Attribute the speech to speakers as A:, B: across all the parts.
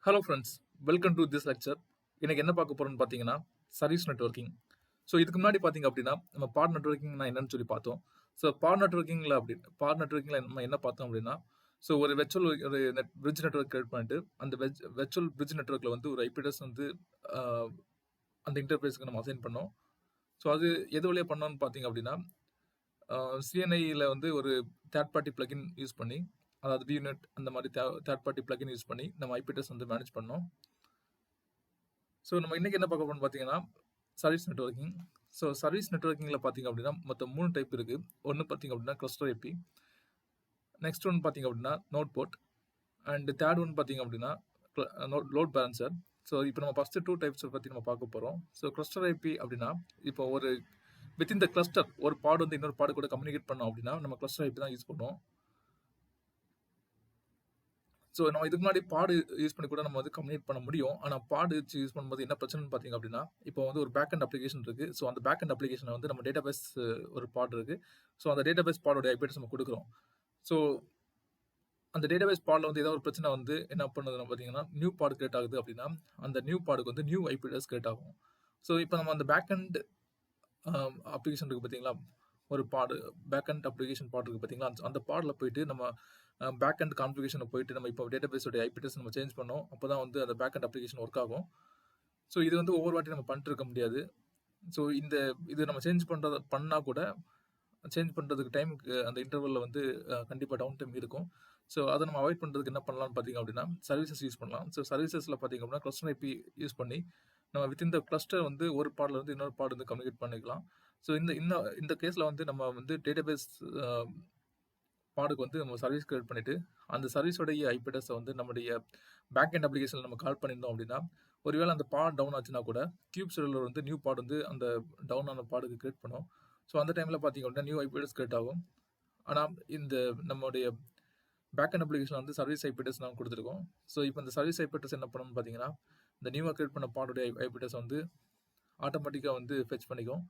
A: Hello friends, welcome to this lecture. இன்னைக்கு என்ன பார்க்க போறோம்னு பார்த்தீங்கன்னா, சர்வீஸ் நெட்வொர்க்கிங். ஸோ இதுக்கு முன்னாடி பார்த்தீங்க அப்படின்னா, நம்ம பாட் நெட்வொர்க்கிங்னா என்னன்னு சொல்லி பார்த்தோம். ஸோ பாட் நெட்வொர்க்கிங்ல நம்ம என்ன பார்த்தோம் அப்படின்னா, ஸோ ஒரு வெர்ச்சுவல் ஒரு பிரிட்ஜ் நெட்வொர்க் கிரியேட் பண்ணிட்டு, அந்த வெர்ச்சுவல் பிரிட்ஜ் நெட்வொர்க்ல வந்து ஒரு ஐபி அட்ரஸ் வந்து ஆஹ், அந்த இன்டர்ஃபேஸ்க்கு நம்ம அசைன் பண்ணோம். ஸோ அது எது வழியா பண்ணோம்னு பார்த்தீங்க அப்படின்னா, சிஎன்ஐயில் வந்து ஒரு தேர்ட் பார்ட்டி பிளகின் யூஸ் பண்ணி, அதாவது வியூநெட் அந்த மாதிரி தேர்ட் பார்ட்டி பிளகின் யூஸ் பண்ணி நம்ம ஐபி அட்ரஸ் வந்து மேனேஜ் பண்ணோம். ஸோ நம்ம இன்னைக்கு என்ன பார்க்க போறோம்னு பார்த்தீங்கன்னா, சர்வீஸ் நெட்வொர்க்கிங். ஸோ சர்வீஸ் நெட்வொர்க்கிங்கில் பார்த்தீங்க அப்படின்னா மொத்தம் 3 டைப் இருக்குது. ஒன்று பார்த்தீங்க அப்படின்னா ClusterIP, நெக்ஸ்ட் ஒன் பார்த்தீங்க அப்படின்னா NodePort, அண்ட் தேர்ட் ஒன் பார்த்தீங்க அப்படின்னா லோட் பேலன்சர். ஸோ இப்போ நம்ம ஃபஸ்ட்டு 2 டைப்ஸ் பற்றி நம்ம பார்க்க போகிறோம். ஸோ ClusterIP அப்படின்னா இப்போ ஒரு வித்தின் த கிளஸ்டர் ஒரு பாடு வந்து இன்னொரு பாடு கூட கம்யூனிகேட் பண்ணோம் அப்படின்னா நம்ம ClusterIP தான் யூஸ் பண்ணுவோம். ஸோ நம்ம இதுக்கு முன்னாடி பாடு யூஸ் பண்ணி கூட நம்ம வந்து கம்யூனிகேட் பண்ண முடியும். ஆனால் பாடு வச்சு யூஸ் பண்ணும்போது என்ன பிரச்சனைன்னு பார்த்தீங்க அப்படின்னா, இப்போ வந்து ஒரு பேக் அண்ட் அப்ளிகேஷன் இருக்குது. ஸோ அந்த பேக் அண்ட் அப்ளிகேஷனை வந்து நம்ம டேட்டாபேஸ் ஒரு பாடு இருக்குது. ஸோ அந்த டேட்டாபேஸ் பாடோட ஐபி அட்ரஸ் நம்ம கொடுக்குறோம். ஸோ அந்த டேட்டாபேஸ் பாடில் வந்து ஏதாவது ஒரு பிரச்சனை வந்து என்ன பண்ணுதுன்னு பார்த்தீங்கன்னா, நியூ பாடு கிரியேட் ஆகுது அப்படின்னா, அந்த நியூ பாடுக்கு வந்து நியூ ஐபி அட்ரஸ் கிரியேட் ஆகும். ஸோ இப்போ நம்ம அந்த பேக் அண்ட் அப்ளிகேஷன் இருக்குது பார்த்தீங்களா, ஒரு பாடு பேக் அண்ட் அப்ளிகேஷன் பாடு இருக்குது பார்த்தீங்களா, அந்த பாடில் போயிட்டு நம்ம பேக் அண்ட் கான்ஃபிகரேஷனை போயிட்டு நம்ம இப்போ டேட்டாபேஸோட ஐபி அட்ரஸ் நம்ம சேஞ்ச் பண்ணோம். அப்போ தான் வந்து அந்த பேக் அண்ட் அப்ளிகேஷன் ஒர்க் ஆகும். ஸோ இது வந்து ஒவ்வொரு வாட்டி நம்ம பண்ணிட்டு இருக்க முடியாது. ஸோ இது நம்ம சேஞ்ச் பண்ணால் கூட சேஞ்ச் பண்ணுறதுக்கு டைமுக்கு அந்த இன்டர்வலில் வந்து கண்டிப்பாக டவுன் டைம் இருக்கும். ஸோ அதை நம்ம அவாய்ட் பண்ணுறதுக்கு என்ன பண்ணலாம்னு பார்த்தீங்க அப்படின்னா, சர்வீசஸ் யூஸ் பண்ணலாம். ஸோ சர்வீசஸில் பார்த்தீங்க அப்படின்னா ClusterIP யூஸ் பண்ணி நம்ம வித்தின் த கிளஸ்டர் வந்து ஒரு பாடில் வந்து இன்னொரு பாடு வந்து கம்யூனிகேட் பண்ணிக்கலாம். ஸோ இந்த கேஸில் வந்து நம்ம வந்து டேட்டாபேஸ் பாடுக்கு வந்து நம்ம சர்வீஸ் கிரியேட் பண்ணிட்டு அந்த சர்வீஸோடைய ஐபி அட்ரஸை வந்து நம்முடைய பேக் அண்ட் அப்ளிகேஷனில் நம்ம கால் பண்ணியிருந்தோம் அப்படின்னா, ஒருவேளை அந்த பாட் டவுன் ஆச்சுன்னா கூட கியூப் செல்லுலர் வந்து நியூ பாட் வந்து அந்த டவுன் ஆன பாடுக்கு கிரியேட் பண்ணும். ஸோ அந்த டைமில் பார்த்தீங்க அப்படின்னா நியூ ஐபி அட்ரஸ் கிரியேட் ஆகும். ஆனால் இந்த நம்மளுடைய பேக் அண்ட் அப்ளிகேஷன் வந்து சர்வீஸ் ஐபி அட்ரஸ் நம்ம கொடுத்துருக்கோம். ஸோ இப்போ இந்த சர்வீஸ் ஐபி அட்ரஸ் என்ன பண்ணணும்னு பார்த்தீங்கன்னா, இந்த நியூவாக கிரியேட் பண்ண பாடோடைய ஐபி அட்ரஸ் வந்து ஆட்டோமேட்டிக்காக வந்து ஃபெச் பண்ணிக்கும்.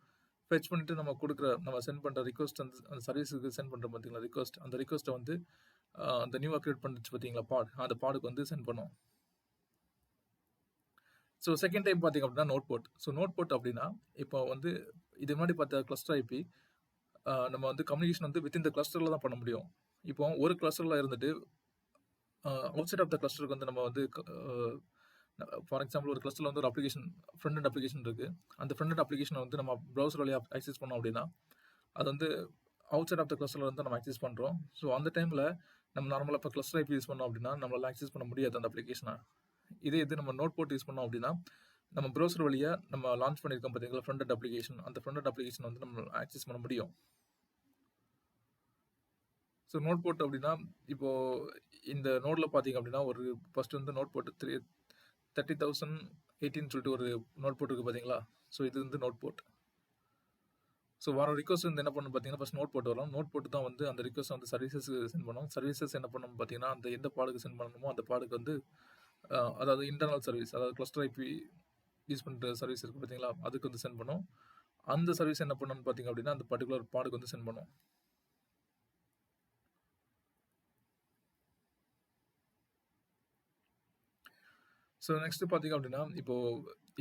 A: ஃபெச் பண்ணிட்டு நம்ம சென்ட் பண்ணுற ரிக்வஸ்ட் அந்த சர்வீஸுக்கு சென்ட் பண்ணுறோம் பார்த்தீங்களா அந்த ரிக்வஸ்ட்டை வந்து அந்த நியூவாக கிரியேட் பண்ணிச்சு பார்த்தீங்களா அந்த பாடுக்கு வந்து சென்ட் பண்ணோம். ஸோ செகண்ட் டைம் பார்த்தீங்க அப்படின்னா நோட்போர்ட். ஸோ நோட்போர்ட் அப்படின்னா இப்போ வந்து இது முன்னாடி பார்த்த ClusterIP நம்ம வந்து கம்யூனிகேஷன் வந்து வித்தின் த கிளஸ்டரில் தான் பண்ண முடியும். இப்போ ஒரு கிளஸ்டரில் இருந்துட்டு அவுட் சைட் ஆஃப் த கிளஸ்டருக்கு வந்து நம்ம வந்து ஃபார் எக்ஸாம்பிள் ஒரு கிளஸ்டரில் வந்து ஒரு அப்ளிகேஷன் ஃப்ரண்ட் அண்ட் அப்ளிகேஷன் இருக்குது. அந்த ஃப்ரண்ட் அண்ட் அப்ளிகேஷனை வந்து நம்ம ப்ரௌசர் வழியாக ஆக்சஸ் பண்ணோம் அப்படின்னா, அது வந்து அவுட் சைட் ஆஃப் த கிளஸ்டரில் வந்து நம்ம ஆக்சஸ் பண்ணுறோம். ஸோ அந்த டைமில் நம்ம நார்மலாக இப்போ ClusterIP யூஸ் பண்ணோம் அப்படின்னா நம்மளால் ஆக்சஸ் பண்ண முடியாது அந்த அப்ளிகேஷனை. இது நம்ம நோட்போர்ட் யூஸ் பண்ணோம் அப்படின்னா நம்ம ப்ரௌசர் வழியாக நம்ம லான்ச் பண்ணியிருக்கோம் பார்த்தீங்களா ஃப்ரண்ட் அண்ட் அப்ளிகேஷன், அந்த ஃப்ரண்ட் அண்ட் அப்ளிகேஷன் வந்து நம்ம ஆக்சஸ் பண்ண முடியும். ஸோ நோட்போர்ட் அப்படின்னா இப்போ இந்த நோடில் பார்த்தீங்க அப்படின்னா ஒரு ஃபர்ஸ்ட் வந்து நோட்போர்ட் 30,018 சொல்லிட்டு ஒரு நோட்போர்ட் இருக்குது பார்த்தீங்களா. ஸோ இது வந்து நோட்போர்ட். ஸோ வர ரிக்வஸ்ட் வந்து என்ன பண்ணணும் பார்த்தீங்கன்னா, ஃபஸ்ட் நோட்போர்ட் வரும். நோட்போர்ட் தான் வந்து அந்த ரிக்வஸ்ட் வந்து சர்வீசஸ்க்கு சென்ட் பண்ணணும். சர்வீசஸ் என்ன பண்ணணும் பார்த்தீங்கன்னா, அந்த எந்த பாடுக்கு சென்ட் பண்ணணுமோ அந்த பாடுக்கு வந்து அதாவது இன்டர்னல் சர்வீஸ், அதாவது ClusterIP யூஸ் பண்ணுற சர்வீஸ் இருக்குது பார்த்தீங்களா, அதுக்கு வந்து சென்ட் பண்ணும். அந்த சர்வீஸ் என்ன பண்ணணும்னு பார்த்தீங்க அப்படின்னா அந்த பர்டிகுலர் பாடுக்கு வந்து சென்ட் பண்ணும். ஸோ நெக்ஸ்ட் பார்த்தீங்க அப்படின்னா, இப்போ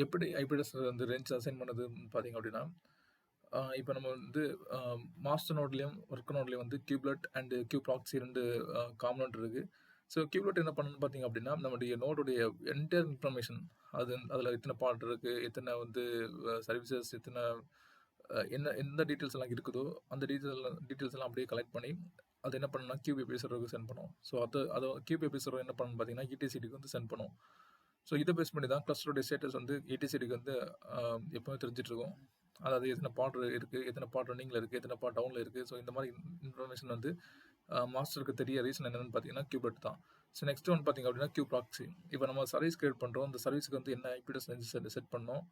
A: எப்படி ஐபி அட்ரஸ் வந்து ரேஞ்ச் அசைன் பண்ணதுன்னு பார்த்தீங்க அப்படின்னா, இப்போ நம்ம வந்து மாஸ்டர் நோட்லேயும் ஒர்க் நோட்லேயும் வந்து கியூப்லெட் அண்ட் கியூப்ராக்ஸி 2 காம்பனண்ட் இருக்குது. ஸோ கியூப்லெட் என்ன பண்ணணும்னு பார்த்தீங்க அப்படின்னா, நம்முடைய நோடுடைய என்டையர் இன்ஃபர்மேஷன் அதில் எத்தனை பார்ட் இருக்குது, எத்தனை வந்து சர்வீசஸ், எத்தனை எந்த டீட்டெயில்ஸ் எல்லாம் இருக்குதோ அந்த டீட்டெயில்ஸ் எல்லாம் அப்படியே கலெக்ட் பண்ணி அது என்ன பண்ணணும்னா QAP சர்வருக்கு சென்ட் பண்ணும். ஸோ அதை QAP சர்வர் என்ன பண்ணணும்னு பார்த்தீங்கன்னா ETCDக்கு வந்து சென்ட் பண்ணும். ஸோ இதை பேஸ் பண்ணி தான் கிளஸ்டருடைய ஸ்டேட்டஸ் வந்து ETCDக்கு வந்து எப்போவுமே தெரிஞ்சிட்டு இருக்கும். அதாவது எத்தனை பார்ட் இருக்குது, எத்தனை பார்ட் ரன்னிங்கில் இருக்குது, எத்தனை பார்ட் டவுனில் இருக்குது. ஸோ இந்த மாதிரி இன்ஃபர்மேஷன் வந்து மாஸ்டருக்கு தெரிய ரீசன் என்னென்னு பார்த்தீங்கன்னா கியூப்லெட் தான். ஸோ நெக்ஸ்ட் ஒன் பார்த்தீங்க அப்படின்னா கியூப்ராக்ஸி. இப்போ நம்ம சர்வீஸ் கிரியேட் பண்ணுறோம், அந்த சர்வீஸுக்கு வந்து என்ன ஐபி அட்ரஸ் செட் பண்ணோம்.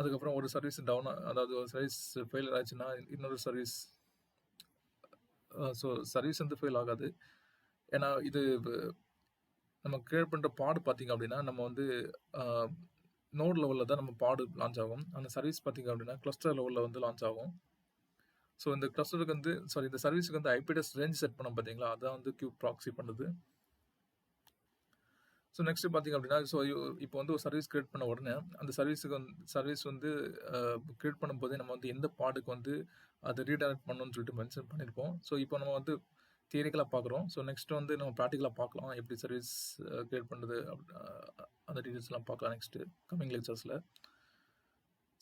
A: அதுக்கப்புறம் ஒரு சர்வீஸ் அதாவது ஒரு சர்வீஸ் ஃபெயிலியர் ஆச்சுன்னா இன்னொரு சர்வீஸ் ஸோ சர்வீஸ் வந்து ஃபெயில் ஆகாது. ஏன்னா இது நம்ம கிரியேட் பண்ணுற பாடு பார்த்தீங்க அப்படின்னா நம்ம வந்து நோட் லெவலில் தான் நம்ம பாடு லான்ச் ஆகும். அந்த சர்வீஸ் பார்த்தீங்க அப்படின்னா கிளஸ்டர் லெவலில் வந்து லான்ச் ஆகும். ஸோ இந்த கிளஸ்டருக்கு வந்து இந்த சர்வீஸுக்கு வந்து ஐபி அட்ரஸ் ரேஞ்ச் செட் பண்ணோம் பார்த்தீங்களா, அதான் வந்து கியூப் ப்ராக்ஸி பண்ணுது. ஸோ நெக்ஸ்ட் பார்த்தீங்க அப்படின்னா, இப்போ வந்து ஒரு சர்வீஸ் கிரியேட் பண்ண உடனே, அந்த சர்வீஸ் வந்து கிரியேட் பண்ணும்போதே நம்ம வந்து எந்த பாடுக்கு வந்து அதை ரீடைரக்ட் பண்ணணும்னு சொல்லிட்டு மென்ஷன் பண்ணியிருப்போம். ஸோ இப்போ நம்ம வந்து தியரிக்கலா பார்க்குறோம். ஸோ நெக்ஸ்ட் வந்து நம்ம ப்ராக்டிகலா பார்க்கலாம். எப்படி சர்வீஸ் கிரியேட் பண்றது அந்த டீடைல்ஸ்லாம் பார்க்கலாம் நெக்ஸ்ட் கமிங் லெக்சர்ஸ்ல.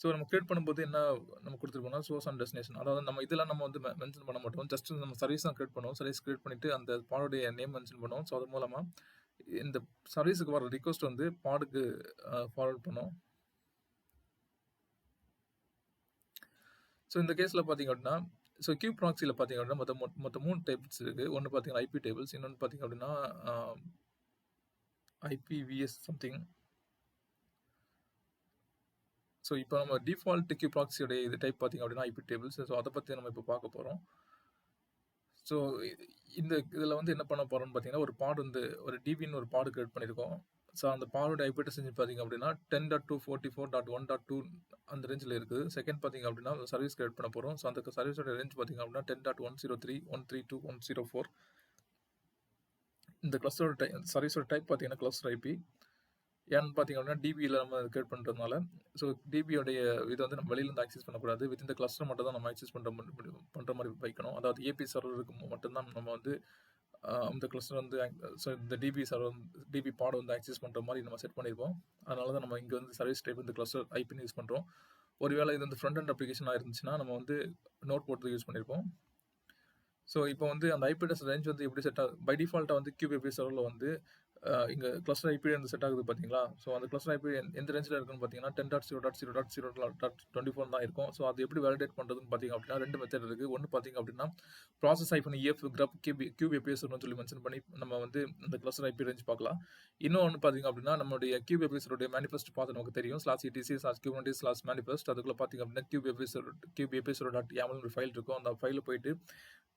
A: ஸோ நம்ம கிரியேட் பண்ணும்போது என்ன நம்ம கொடுத்துருக்கோம்னா, சோர்ஸ் அண்ட் டெஸ்டினேஷன். அதாவது நம்ம இதெல்லாம் நம்ம வந்து மென்ஷன் பண்ண மாட்டோம். ஜஸ்ட் நம்ம சர்வீஸ் தான் கிரியேட் பண்ணுவோம். சர்வீஸ் கிரியேட் பண்ணிட்டு அந்த பாடோடைய நேம் மென்ஷன் பண்ணுவோம். ஸோ அது மூலமா இந்த சர்வீஸுக்கு வர ரிக்வெஸ்ட் வந்து பாடுக்கு ஃபார்வர்ட் பண்ணும். ஸோ இந்த கேஸில் பார்த்தீங்க அப்படின்னா, ஸோ கியூப் ப்ராக்ஸியில் பார்த்தீங்க அப்படின்னா மொத்தம் 3 டைப்ஸ் இருக்குது. ஒன்று பார்த்தீங்கன்னா ஐபி டேபிள்ஸ், இன்னொன்று பார்த்தீங்க அப்படின்னா ஐபிவிஎஸ் சம்திங். ஸோ இப்போ நம்ம டிஃபால்ட் கியூப் ப்ராக்ஸியோடைய இது டைப் பார்த்தீங்க அப்படின்னா ஐபி டேபிள்ஸ். ஸோ அதை பற்றி நம்ம இப்போ பார்க்க போகிறோம். ஸோ இந்த இதில் வந்து என்ன பண்ண போகிறோம்னு பார்த்தீங்கன்னா, ஒரு பாடு வந்து ஒரு டிபின்னு ஒரு பாடு கிரியேட் பண்ணியிருக்கோம். ஸோ அந்த பாடோட ஐபி அட்ரஸ் பார்த்தீங்க அப்படின்னா 10.244.1.2 அந்த ரேஞ்சில் இருக்குது. செகண்ட் பார்த்தீங்க அப்படின்னா சர்வீஸ் கிரியேட் பண்ண போகிறோம். ஸோ அந்த சர்வீஸோட ரேஞ்ச் பார்த்தீங்க அப்படின்னா 10.103.132.104. இந்த கிளஸ்டரோட சர்வீஸோட டைப் பார்த்தீங்கன்னா கிளஸ்டர் ஐபி. ஏன்னு பார்த்தீங்க அப்படின்னா டிபியில் நம்ம கிரியேட் பண்ணுறதுனால, ஸோ டிபியோடைய இதை வந்து நம்ம வெளியிலேருந்து ஆக்சஸ் பண்ணக்கூடாது. வித் இந்த கிளஸ்டர் மட்டும் தான் நம்ம ஆக்சஸ் பண்ணுற மாதிரி வைக்கணும். அதாவது ஏபி சர்வருக்கு மட்டும்தான் நம்ம வந்து இந்த கிளஸ்டர் வந்து ஸோ இந்த டிபி பாட் வந்து ஆக்சஸ் பண்ணுற மாதிரி நம்ம செட் பண்ணியிருப்போம். அதனால தான் நம்ம இங்கே வந்து சர்வீஸ் டைப் இந்த கிளஸ்டர் ஐபின்னு யூஸ் பண்ணுறோம். ஒருவேளை இது வந்து ஃப்ரண்ட் அண்ட் அப்ளிகேஷனாக இருந்துச்சுன்னா நம்ம வந்து NodePort யூஸ் பண்ணியிருப்போம். ஸோ இப்போ வந்து அந்த ஐபி அட்ரஸ் ரேஞ்ச் வந்து எப்படி செட் ஆகுது? பை டிஃபால்ட்டாக வந்து QAP சர்வரில் வந்து இங்கே கிளஸ்டர் ஐபி வந்து செட் ஆகுது பார்த்தீங்களா? ஸோ அந்த கிளஸ்டர் ஐபி எந்த ரேஞ்சில் இருக்குன்னு பார்த்தீங்கன்னா 10.0.0.0.24 தான் இருக்கும். ஸோ அது எப்படி வேலிடேட் பண்ணுறதுன்னு பார்த்தீங்க அப்படின்னா 2 மெத்தட் இருக்குது. ஒன்று பார்த்தீங்க அப்படின்னா ப்ராசஸ் -EF grep QAP சர்வர்னு சொல்லி மென்ஷன் பண்ணி நம்ம வந்து அந்த கிளஸ்டர் ஐபி ரேஞ்ச் பார்க்கலாம். இன்னொன்று பார்த்தீங்க அப்படின்னா நம்மளுடைய QAP சர்வருடைய மேனிஃபெஸ்ட் பார்த்து நமக்கு தெரியும். /etc/kubernetes/manifest அதுக்குள்ள பார்த்தீங்க அப்படின்னா QAP server.yaml ஒரு ஃபைல் இருக்கும். அந்த ஃபைலில் போயிட்டு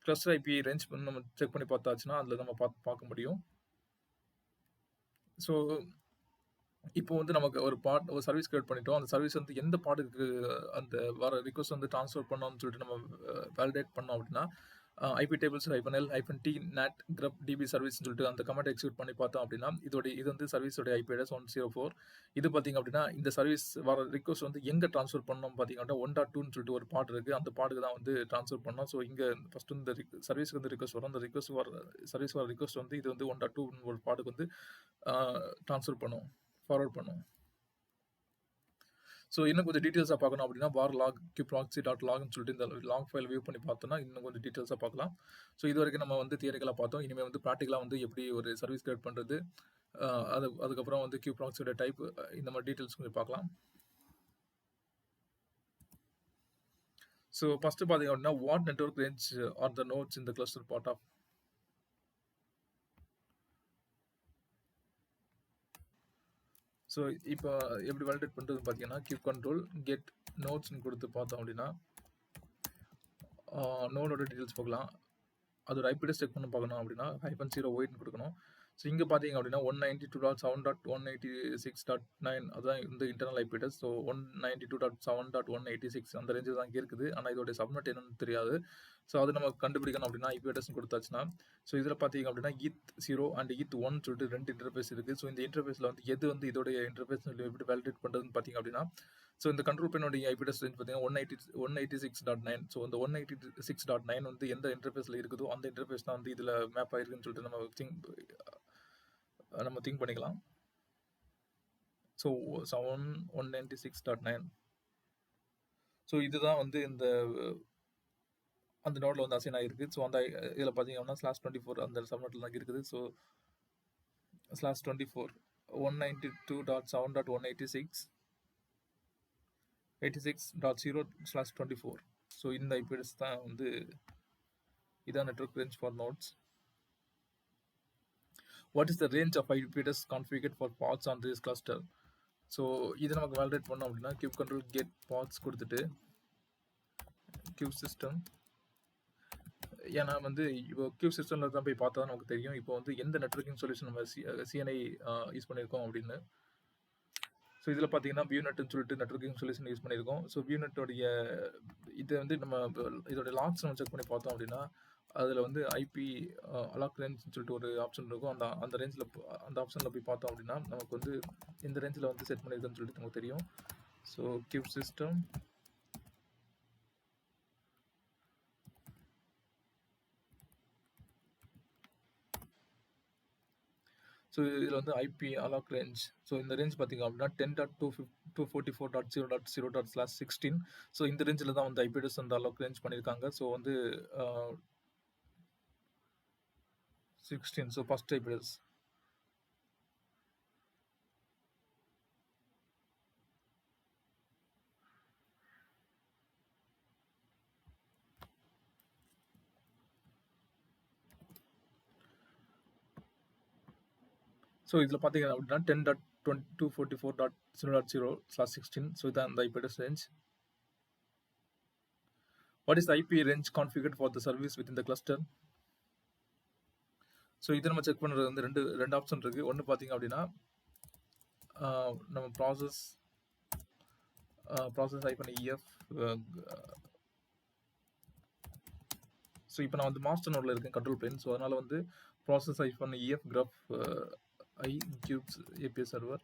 A: கிளஸ்டர் ஐபி ரேஞ்ச் நம்ம செக் பண்ணி பார்த்தாச்சுன்னா அதில் நம்ம பார்க்க முடியும். ஸோ இப்போ வந்து நமக்கு ஒரு சர்வீஸ் கிரியேட் பண்ணிட்டோம். அந்த சர்வீஸ் வந்து எந்த பாட்டுக்கு அந்த வர ரிக்வஸ்ட் வந்து ட்ரான்ஸ்ஃபர் பண்ணணும்னு சொல்லிட்டு நம்ம வேலிடேட் பண்ணோம் அப்படின்னா IP tables -L -t nat grep db சர்வீஸ்னு சொல்லிட்டு அந்த கமெண்ட் எக்ஸிக்யூட் பண்ணி பார்த்தோம் அப்படின்னா இது வந்து சர்வீஸோட ஐபி அட்ரஸ் 104. இது பார்த்தீங்க அப்படின்னா இந்த சர்வீஸ் வர ரிக்வஸ்ட் வந்து எங்கே ட்ரான்ஸ்ஃபர் பண்ணணும் பார்த்தீங்க அப்படின்னா 1.2ன்னு சொல்லிட்டு ஒரு பாட் இருக்குது. அந்த பாட்டுக்கு தான் வந்து ட்ரான்ஸ்ஃபர் பண்ணோம். ஸோ இங்கே ஃபஸ்ட் இந்த சர்வீஸ்க்கு வந்து ரிக்வஸ்ட் வரும். அந்த சர்வீஸ் வர ரிக்வஸ்ட் வந்து இது வந்து 1.2 ஒரு பாட்டுக்கு வந்து ட்ரான்ஸ்ஃபர் பண்ணும், ஃபார்வர்ட் பண்ணும். ஸோ இன்னும் கொஞ்சம் டீட்டெயில்ஸாக பார்க்கணும் அப்படின்னா log kubeproxy.logன்னு சொல்லிட்டு இந்த லாக் ஃபைல் வியூ பண்ணி பார்த்தோம்னா இன்னும் கொஞ்சம் டீட்டெயில்ஸாக பார்க்கலாம். ஸோ இது வரைக்கும் நம்ம வந்து தியரிக்கலாக பார்த்தோம். இனிமேல் வந்து ப்ராக்டிக்கலாக வந்து எப்படி ஒரு சர்வீஸ் கிரியேட் பண்ணுறது, அதுக்கப்புறம் வந்து kubeproxy டைப், இந்த மாதிரி டீட்டெயில்ஸ் கொஞ்சம் பார்க்கலாம். ஸோ ஃபஸ்ட்டு பார்த்தீங்க அப்படின்னா what network range R the notes இந்த கிளஸ்டர் பார்ட் ஆஃப். ஸோ இப்போ எப்படி வேலிடேட் பண்ணுறது பார்த்தீங்கன்னா kubectl get நோட்ஸ்ன்னு கொடுத்து பார்த்தோம் அப்படின்னா நோடோட டீட்டெயில்ஸ் பார்க்கலாம். அதோட ஐபி அட்ரஸ் செக் பண்ண பார்க்கணும் அப்படின்னா -0 கொடுக்கணும். ஸோ இங்கே பார்த்தீங்க அப்படின்னா 192.7.186.9 அதுதான் இந்த இன்டர்னல் ஐபி அட்ரஸ். ஸோ 192.7.186 அந்த ரேஞ்சு தான் இங்கே இருக்குது. ஆனால் இதோடைய சப்நெட் என்னன்னு தெரியாது. ஸோ அது நம்ம கண்டுபிடிக்கணும் அப்படின்னா ஐபி அட்ரஸ் கொடுத்தாச்சுன்னா, ஸோ இதில் பார்த்தீங்க அப்படின்னா ETH0 அண்ட் ETH1 சொல்லிட்டு 2 இன்டர்ஃபேஸ் இருக்குது. ஸோ இந்த இன்டர்ஃபேஸில் வந்து எது வந்து இதோடைய இன்டர்ஃபேஸ் எப்படி வேலிடேட் பண்ணுறதுன்னு பார்த்தீங்க அப்படின்னா, ஸோ இந்த கண்ட்ரோல் பின்னோடைய ஐபி அட்ரஸ் ரேஞ்ச் பார்த்தீங்கன்னா 186.9. ஸோ இந்த 186.9 வந்து எந்த இன்டர்ஃபேஸில் இருக்குதோ அந்த இன்டர்ஃபேஸ் தான் வந்து இதில் மேப் ஆயிருக்குன்னு சொல்லிட்டு நம்ம திங்க் பண்ணிக்கலாம். ஸோ 196.9. ஸோ இதுதான் வந்து அந்த நோடில் வந்து அசைன் ஆகிருக்கு. ஸோ அந்த இதில் பார்த்தீங்கன்னா /24 அந்த சப்நெட்டில் தான் இருக்குது. ஸோ /24 192.7.186.0/24. ஸோ இந்த ஐபி அட்ரஸ் தான் வந்து இதான் network range for notes. What is the range of IP address configured for pods on this cluster? So இது நமக்கு வேலிடேட் பண்ணோம் அப்படின்னா kubectl get pods கொடுத்துட்டு kubesystem, ஏன்னா வந்து இப்போ கியூப் சிஸ்டமில் தான் போய் பார்த்தா நமக்கு தெரியும் இப்போ வந்து எந்த நெட்வொர்க்கிங் சொல்யூஷன் நம்ம CNI யூஸ் பண்ணியிருக்கோம் அப்படின்னு. ஸோ இதில் பார்த்தீங்கன்னா வியூநெட்னு சொல்லிட்டு நெட்வொர்க்கிங் சொல்யூஷன் யூஸ் பண்ணியிருக்கோம். ஸோ வியூநெட்டோடைய இதை வந்து நம்ம இதோடைய லாக்ஸ் நம்ம செக் பண்ணி பார்த்தோம் அப்படின்னா அதில் வந்து ஐபி அலாக் ரேஞ்சுன்னு சொல்லிட்டு ஒரு ஆப்ஷன் இருக்கும். அந்த ரேஞ்சில் அந்த ஆப்ஷனில் போய் பார்த்தோம் அப்படின்னா நமக்கு வந்து இந்த ரேஞ்சில் வந்து செட் பண்ணியிருக்குன்னு சொல்லிட்டு நமக்கு தெரியும். ஸோ கியூப் சிஸ்டம் ஸோ இதில் வந்து ஐபி அலாக் ரேஞ்ச். ஸோ இந்த ரேஞ்ச் பார்த்தீங்க அப்படின்னா 10.244.0.0/16. ஸோ இந்த ரேஞ்சில் தான் வந்து ஐபி அட்ரஸ் வந்து அலாக் ரேஞ்ச் பண்ணியிருக்காங்க. ஸோ வந்து 16. So first IP address. So இதில் பார்த்தீங்க அப்படின்னா 10.244.0.0/16. ஸோ இதான் இந்த IP address range. What is the IP range configured for the service within the cluster? So இதை நம்ம செக் பண்ணுறது வந்து ரெண்டு ஆப்ஷன் இருக்குது. ஒன்று பார்த்தீங்க அப்படின்னா நம்ம ப்ராசஸ் -EF. ஸோ இப்போ நான் வந்து மாஸ்டர் நோடில் இருக்கேன், கண்ட்ரோல் பிளேன். ஸோ அதனால் வந்து process -EF graph cubes API server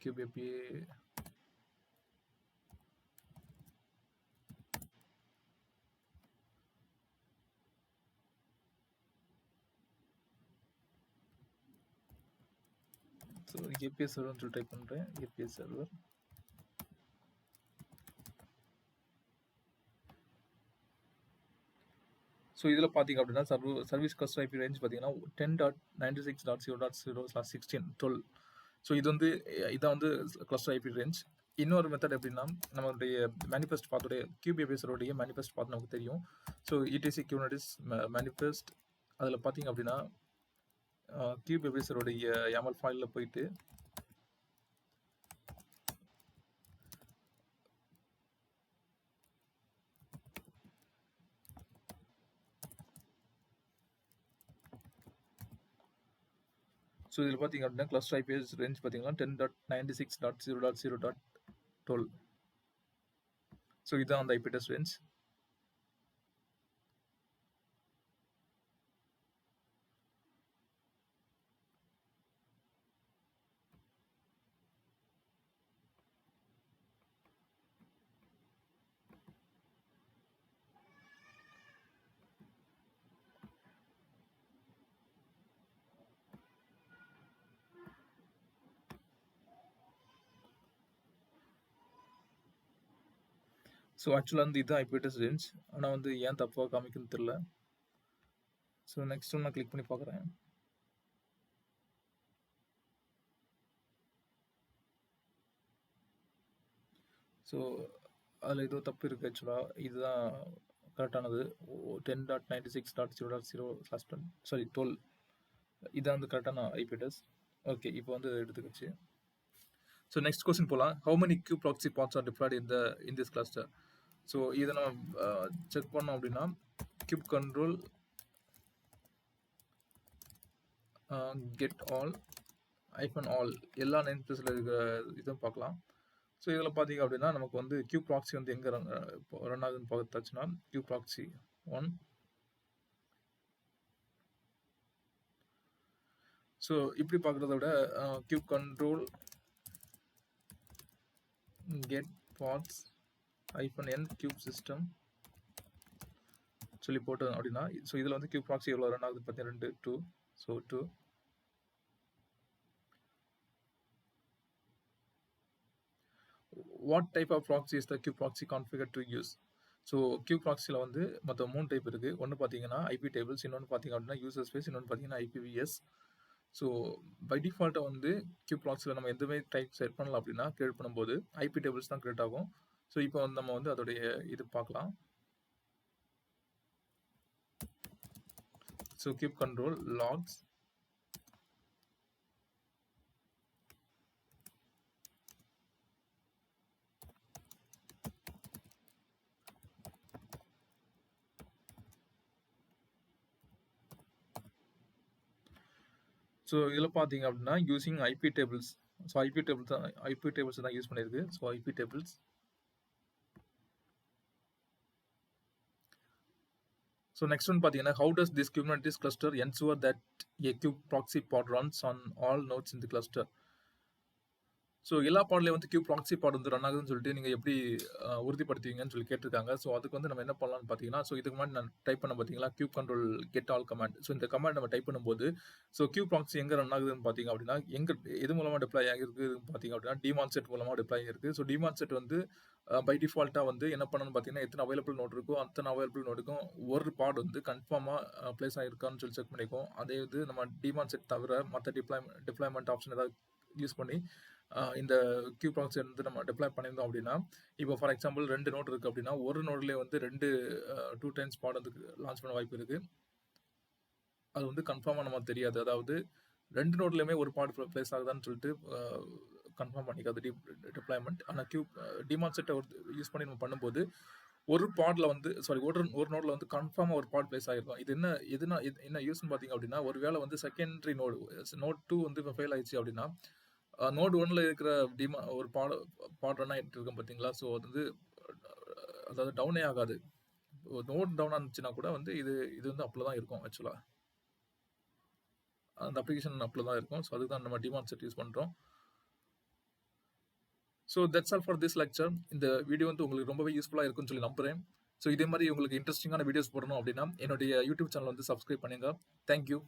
A: cube API so API சர்வர்னு சொல்லி டைப் பண்ணுறேன். API server. ஸோ இதில் பார்த்தீங்க அப்படின்னா சர்வீஸ் கிளஸ்டர் ஐபி ரேஞ்ச் பார்த்தீங்கன்னா 10.96.0.0/16 12. ஸோ இது வந்து இதான் வந்து கிளஸ்டர் ஐபி ரேஞ்ச். இன்னொரு மெத்தட் எப்படின்னா நம்மளுடைய மேனிஃபெஸ்ட் பாத்தோடைய கியூப் ஏபிஎஸோடைய மேனிஃபெஸ்ட் பார்த்து நமக்கு தெரியும். ஸோ இடிசி குபர்னெட்டிஸ் மேனிஃபெஸ்ட் அதில் பார்த்தீங்க அப்படின்னா கியூப் ஏபிஎஸோடைய YAML ஃபைலில் போயிட்டு ஸோ இதில் பார்த்தீங்க அப்படின்னா கிளஸ்டர் ஐபிஎஸ் ரேஞ்ச் பார்த்தீங்கன்னா 10.96.0.0.12. ஸோ இதுதான் அந்த ஐபி அட்ரஸ் ரேஞ்ச். ஸோ ஆக்சுவலாக வந்து இதுதான் ஐபி அட்ரஸ் ரேஞ்ச். ஆனால் வந்து ஏன் தப்பாக காமிக்குன்னு தெரில. ஸோ நெக்ஸ்ட் ஒன்று நான் கிளிக் பண்ணி பார்க்குறேன். ஸோ அதில் ஏதோ தப்பு இருக்குது. ஆக்சுவலாக இதுதான் கரெக்டானது. 10.96.0.0/12. இதான் வந்து கரெக்டான ஐபி அட்ரஸ். ஓகே, இப்போ வந்து எடுத்துக்கிச்சு. ஸோ நெக்ஸ்ட் கொஸ்டின் போகலாம். How many cube proxy parts R diploid in this cluster? So இதை நம்ம செக் பண்ணோம் அப்படின்னா cube control get all -all எல்லா நேம் ஸ்பேஸில் இருக்கிற இதுவும் பார்க்கலாம். ஸோ இதில் பார்த்தீங்க அப்படின்னா நமக்கு வந்து கியூப் ப்ராக்ஸி வந்து எங்கே ரன் ஆகுதுன்னு பார்த்தாச்சுன்னா கியூப் ப்ராக்ஸி 1. ஸோ இப்படி பார்க்குறத விட cube control get parts -n cube system சொல்லி போட்டோம் அப்படின்னா ஸோ இதில் வந்து கியூப் ப்ராக்ஸி எவ்வளோ ரன் ஆகுது பார்த்தீங்கன்னா 2. So 2. What type of proxy is the kube proxy configure to use? So kube ப்ராக்ஸியில் வந்து மொத்தம் 3 டைப் இருக்குது. ஒன்று பார்த்தீங்கன்னா ஐபி டேபிள்ஸ், இன்னொன்று பார்த்தீங்க அப்படின்னா யூசர் ஸ்பேஸ், இன்னொன்று பார்த்தீங்கன்னா IPVS. ஸோ பை டிஃபால்ட்டாக வந்து கியூப் ப்ராக்ஸியில் நம்ம எந்த மாதிரி டைப் செட் பண்ணலாம் அப்படின்னா கிரியேட் பண்ணும்போது ஐபி டேபிள்ஸ் தான் கிரியேட் ஆகும். ஸோ இப்போ வந்து நம்ம வந்து அதோடைய இது பார்க்கலாம். So cube control logs so இதில் பார்த்தீங்க அப்படின்னா using IP tables. So IP tables தான் யூஸ் பண்ணியிருக்கு. So IP tables so next one பார்த்தீங்கன்னா, how does this Kubernetes cluster ensure that a kube proxy pod runs on all nodes in the cluster? So எல்லா பாட்லையும் வந்து cube proxy பாட் வந்து run ஆகுதுன்னு சொல்லிட்டு நீங்கள் எப்படி உறுதிப்படுத்துவீங்கன்னு சொல்லி கேட்டிருக்காங்க. ஸோ அதுக்கு வந்து நம்ம என்ன பண்ணலாம்னு பார்த்தீங்கன்னா, ஸோ இதுக்கு முன்னாடி நான் டைப் பண்ண பார்த்தீங்களா cube control get all command. So இந்த கமாண்ட் நம்ம டைப் பண்ணும்போது ஸோ கியூப் ப்ராக்ஸி எங்கே ரன் ஆகுதுன்னு பார்த்தீங்க அப்படின்னா, எது மூலமாக டிப்ளாய் ஆகிருக்குன்னு பார்த்தீங்க அப்படின்னா டிமான் செட் மூலமாக டிப்ளாய் ஆகிருக்கு. ஸோ டிமான் செட் வந்து பை டிஃபால்ட்டாக வந்து என்ன பண்ணணும்னு பார்த்தீங்கன்னா, எத்தனை அவைலபிள் நோட் இருக்கோ அத்தனை அவைலபிள் நோட்டுக்கும் ஒரு பாட் வந்து கன்ஃபார்மாக ப்ளேஸ் ஆகிருக்கான்னு சொல்லி செக் பண்ணிக்கும். அதே இது நம்ம டிமான் செட் தவிர மற்ற டிப்ளாய்மெண்ட் ஆப்ஷன் ஏதாவது யூஸ் பண்ணி இந்த கியூ ப்ராக்ஸி வந்து நம்ம டிப்ளாய் பண்ணியிருந்தோம் அப்படின்னா, இப்போ ஃபார் எக்ஸாம்பிள் 2 நோட் இருக்குது அப்படின்னா, ஒரு நோட்லேயே வந்து 2 டைம்ஸ் பாட் வந்து லான்ச் பண்ண வாய்ப்பு இருக்குது. அது வந்து கன்ஃபார்மாக நமக்கு தெரியாது. அதாவது 2 நோட்லையுமே ஒரு பாட் ப்ளேஸ் ஆகுதான்னு சொல்லிட்டு கன்ஃபார்ம் பண்ணிக்காது டிப்ளாய்மெண்ட். ஆனால் டிமான் செட்டை யூஸ் பண்ணி நம்ம பண்ணும்போது ஒரு பாட்ல வந்து ஒரு நோட்ல வந்து கன்ஃபார்மாக ஒரு பாட் ப்ளேஸ் ஆகிருக்கும். இது என்ன யூஸ்ன்னு பார்த்தீங்க அப்படின்னா, ஒரு வேளை வந்து செகண்டரி நோட் 2 வந்து இப்போ ஃபெயில் ஆயிடுச்சு அப்படின்னா, நோட் 1ல இருக்கிற ஒரு பாட் ரன் ஆகிட்டு இருக்கும் பார்த்தீங்களா. ஸோ அது வந்து அதாவது டவுனே ஆகாது. நோட் டவுன் ஆனிச்சுன்னா கூட வந்து இது வந்து அப்பில் தான் இருக்கும். ஆக்சுவலாக அந்த அப்ளிகேஷன் அப்பில் தான் இருக்கும். ஸோ அதுதான் நம்ம டிமான் செட் யூஸ் பண்ணுறோம். So that's all for this lecture. இந்த வீடியோ வந்து உங்களுக்கு ரொம்பவே யூஸ்ஃபுல்லாக இருக்குன்னு சொல்லி நம்புகிறேன். ஸோ இதே மாதிரி உங்களுக்கு இன்ட்ரெஸ்டிங்கான வீடியோஸ் போடணும் அப்படின்னா என்னுடைய யூடியூப் சேனல் வந்து சப்ஸ்கிரைப் பண்ணுங்க. தேங்க்யூ.